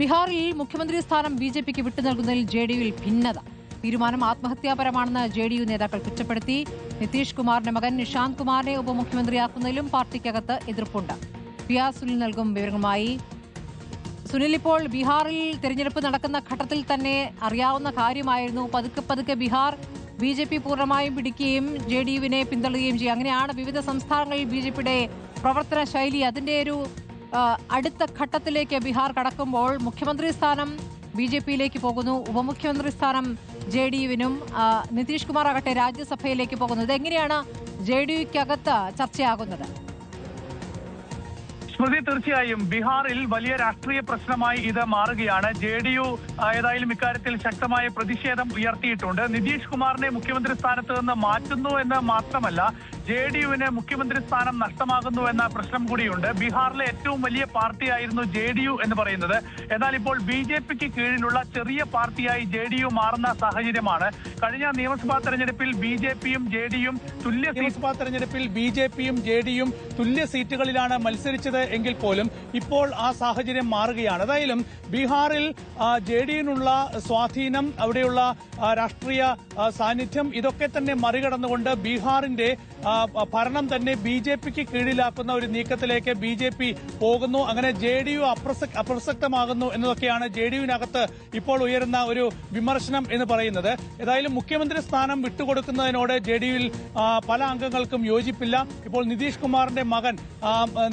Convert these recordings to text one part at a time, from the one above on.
ബീഹാറിൽ മുഖ്യമന്ത്രി സ്ഥാനം ബിജെപിക്ക് വിട്ടുനൽകുന്നതിൽ ജെഡിയുവിൽ ഭിന്നത. തീരുമാനം ആത്മഹത്യാപരമാണെന്ന് ജെഡിയു നേതാക്കൾ കുറ്റപ്പെടുത്തി. നിതീഷ് കുമാറിന്റെ മകൻ നിഷാന്ത് കുമാറിനെ ഉപമുഖ്യമന്ത്രിയാക്കുന്നതിലും പാർട്ടിക്കകത്ത് എതിർപ്പുണ്ട്. സുനിൽ നൽകും വിവരങ്ങളുമായി. സുനിൽ, ഇപ്പോൾ ബീഹാറിൽ തെരഞ്ഞെടുപ്പ് നടക്കുന്ന ഘട്ടത്തിൽ തന്നെ അറിയാവുന്ന കാര്യമായിരുന്നു. പതുക്കെ ബീഹാർ ബിജെപി പൂർണ്ണമായും പിടിക്കുകയും ജെഡിയുവിനെ പിന്തള്ളുകയും ചെയ്യും. അങ്ങനെയാണ് വിവിധ സംസ്ഥാനങ്ങളിൽ ബിജെപിയുടെ പ്രവർത്തന ശൈലി. അതിന്റെ ഒരു അടുത്ത ഘട്ടത്തിലേക്ക് ബീഹാർ കടക്കുമ്പോൾ മുഖ്യമന്ത്രി സ്ഥാനം ബിജെപിയിലേക്ക് പോകുന്നു, ഉപമുഖ്യമന്ത്രി സ്ഥാനം ജെഡിയുവിനും, നിതീഷ് കുമാർ ആകട്ടെ രാജ്യസഭയിലേക്ക് പോകുന്നു. ഇതെങ്ങനെയാണ് ജെഡിയുക്കകത്ത് ചർച്ചയാകുന്നത്? സ്മൃതി, തീർച്ചയായും ബീഹാറിൽ വലിയ രാഷ്ട്രീയ പ്രശ്നമായി ഇത് മാറുകയാണ്. ജെഡിയു ഏതായാലും ഇക്കാര്യത്തിൽ ശക്തമായ പ്രതിഷേധം ഉയർത്തിയിട്ടുണ്ട്. നിതീഷ് കുമാറിനെ മുഖ്യമന്ത്രി സ്ഥാനത്ത് നിന്ന് മാറ്റുന്നു എന്ന് മാത്രമല്ല, ജെഡിയുവിന് മുഖ്യമന്ത്രി സ്ഥാനം നഷ്ടമാകുന്നു എന്ന പ്രശ്നം കൂടിയുണ്ട്. ബീഹാറിലെ ഏറ്റവും വലിയ പാർട്ടിയായിരുന്നു ജെഡിയു എന്ന് പറയുന്നത്. എന്നാൽ ഇപ്പോൾ ബിജെപിക്ക് കീഴിലുള്ള ചെറിയ പാർട്ടിയായി ജെഡിയു മാറുന്ന സാഹചര്യമാണ്. കഴിഞ്ഞ നിയമസഭാ തെരഞ്ഞെടുപ്പിൽ ബിജെപിയും ജെഡിയും തുല്യ സീറ്റുകളിലാണ് മത്സരിച്ചത് എങ്കിൽ പോലും ഇപ്പോൾ ആ സാഹചര്യം മാറുകയാണ്. ഏതായാലും ബീഹാറിൽ ജെഡിയുവിനുള്ള സ്വാധീനം, അവിടെയുള്ള രാഷ്ട്രീയ സാന്നിധ്യം, ഇതൊക്കെ തന്നെ മറികടന്നുകൊണ്ട് ബീഹാറിന്റെ ഭരണം തന്നെ ബിജെപിക്ക് കീഴിലാക്കുന്ന ഒരു നീക്കത്തിലേക്ക് ബിജെപി പോകുന്നു. അങ്ങനെ ജെഡിയു അപ്രസക്തമാകുന്നു എന്നതൊക്കെയാണ് ജെഡിയുവിനകത്ത് ഇപ്പോൾ ഉയരുന്ന ഒരു വിമർശനം എന്ന് പറയുന്നത്. ഏതായാലും മുഖ്യമന്ത്രി സ്ഥാനം വിട്ടുകൊടുക്കുന്നതിനോട് ജെഡിയുവിൽ പല അംഗങ്ങൾക്കും യോജിപ്പില്ല. ഇപ്പോൾ നിതീഷ് കുമാറിന്റെ മകൻ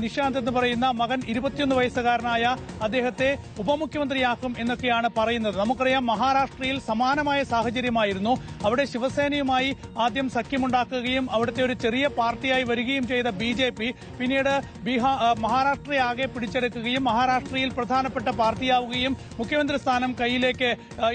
നിഷാന്ത് എന്ന് പറയുന്ന മകൻ 21 വയസ്സുകാരനായ അദ്ദേഹത്തെ ഉപമുഖ്യമന്ത്രിയാക്കും എന്നൊക്കെയാണ് പറയുന്നത്. നമുക്കറിയാം, മഹാരാഷ്ട്രയിൽ സമാനമായ സാഹചര്യമായിരുന്നു. അവിടെ ശിവസേനയുമായി ആദ്യം സഖ്യമുണ്ടാക്കുകയും അവിടുത്തെ ഒരു ചെറിയ പാർട്ടിയായി വരികയും ചെയ്ത ബിജെപി പിന്നീട് മഹാരാഷ്ട്രയാകെ പിടിച്ചെടുക്കുകയും മഹാരാഷ്ട്രയിൽ പ്രധാനപ്പെട്ട പാർട്ടിയാവുകയും മുഖ്യമന്ത്രി സ്ഥാനം കയ്യിലേക്ക്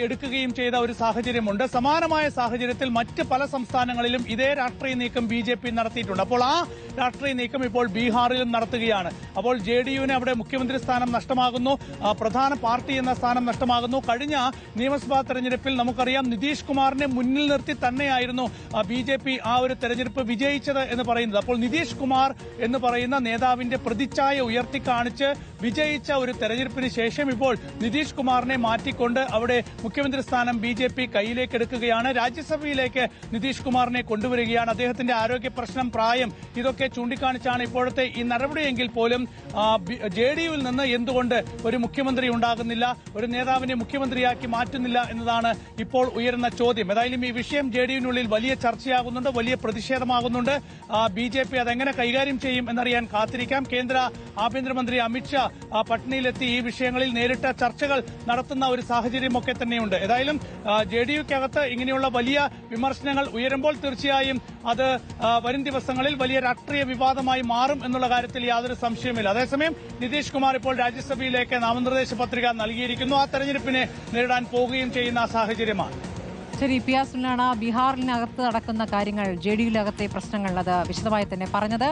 എടുക്കുകയും ചെയ്ത ഒരു സാഹചര്യമുണ്ട്. സമാനമായ സാഹചര്യത്തിൽ മറ്റ് പല സംസ്ഥാനങ്ങളിലും ഇതേ രാഷ്ട്രീയ നീക്കം ബിജെപി നടത്തിയിട്ടുണ്ട്. അപ്പോൾ ആ രാഷ്ട്രീയ നീക്കം ഇപ്പോൾ ബീഹാറിലും നടത്തുകയാണ്. അപ്പോൾ ജെഡിയുവിന് അവിടെ മുഖ്യമന്ത്രി സ്ഥാനം നഷ്ടമാകുന്നു, പ്രധാന പാർട്ടി എന്ന സ്ഥാനം നഷ്ടമാകുന്നു. കഴിഞ്ഞ നിയമസഭാ തെരഞ്ഞെടുപ്പിൽ നമുക്കറിയാം, നിതീഷ് കുമാറിനെ മുന്നിൽ നിർത്തി തന്നെയായിരുന്നു ബിജെപി ആ ഒരു തെരഞ്ഞെടുപ്പ് വിജയിച്ചത് എന്ന് പറയുന്നത്. അപ്പോൾ നിതീഷ് കുമാർ എന്ന് പറയുന്ന നേതാവിന്റെ പ്രതിച്ഛായ ഉയർത്തിക്കാണിച്ച് വിജയിച്ച ഒരു തെരഞ്ഞെടുപ്പിന് ശേഷം ഇപ്പോൾ നിതീഷ് കുമാറിനെ മാറ്റിക്കൊണ്ട് അവിടെ മുഖ്യമന്ത്രി സ്ഥാനം ബിജെപി കയ്യിലേക്ക് എടുക്കുകയാണ്. രാജ്യസഭയിലേക്ക് നിതീഷ് കുമാറിനെ കൊണ്ടുവരികയാണ്. അദ്ദേഹത്തിന്റെ ആരോഗ്യ പ്രശ്നം, പ്രായം, ഇതൊക്കെ ചൂണ്ടിക്കാണിച്ചാണ് ഇപ്പോഴത്തെ ഈ നടപടിയെങ്കിൽ പോലും ജെഡിയുവിൽ നിന്ന് എന്തുകൊണ്ട് ഒരു മുഖ്യമന്ത്രി ഉണ്ടാകുന്നില്ല, ഒരു നേതാവിനെ മുഖ്യമന്ത്രിയാക്കി മാറ്റുന്നില്ല എന്നതാണ് ഇപ്പോൾ ഉയരുന്ന ചോദ്യം. ഏതായാലും ഈ വിഷയം ജെഡിയുവിനുള്ളിൽ വലിയ ചർച്ചയാകുന്നുണ്ട്, വലിയ പ്രതിഷേധമാകുന്നുണ്ട്. ബിജെപി അതെങ്ങനെ കൈകാര്യം ചെയ്യും എന്നറിയാൻ കാത്തിരിക്കാം. കേന്ദ്ര ആഭ്യന്തരമന്ത്രി അമിത്ഷാ പട്നയിലെത്തി ഈ വിഷയങ്ങളിൽ നേരിട്ട ചർച്ചകൾ നടത്തുന്ന ഒരു സാഹചര്യമൊക്കെ തന്നെയുണ്ട്. ഏതായാലും ജെഡിയുക്കകത്ത് ഇങ്ങനെയുള്ള വലിയ വിമർശനങ്ങൾ ഉയരുമ്പോൾ തീർച്ചയായും അത് വരും ദിവസങ്ങളിൽ വലിയ രാഷ്ട്രീയ വിവാദമായി മാറും എന്നുള്ള കാര്യത്തിൽ യാതൊരു സംശയവുമില്ല. അതേസമയം നിതീഷ് കുമാർ ഇപ്പോൾ രാജ്യസഭയിലേക്ക് നാമനിർദ്ദേശ പത്രിക നൽകിയിരിക്കുന്നു. ആ തെരഞ്ഞെടുപ്പിനെ നേരിടാൻ പോവുകയും ചെയ്യുന്ന സാഹചര്യമാണ്. ശരി, സുനിലാണ് ബീഹാറിനകത്ത് നടക്കുന്ന കാര്യങ്ങൾ, ജെഡിയുവിനകത്തെ പ്രശ്നങ്ങൾ, അത് വിശദമായി തന്നെ പറഞ്ഞത്.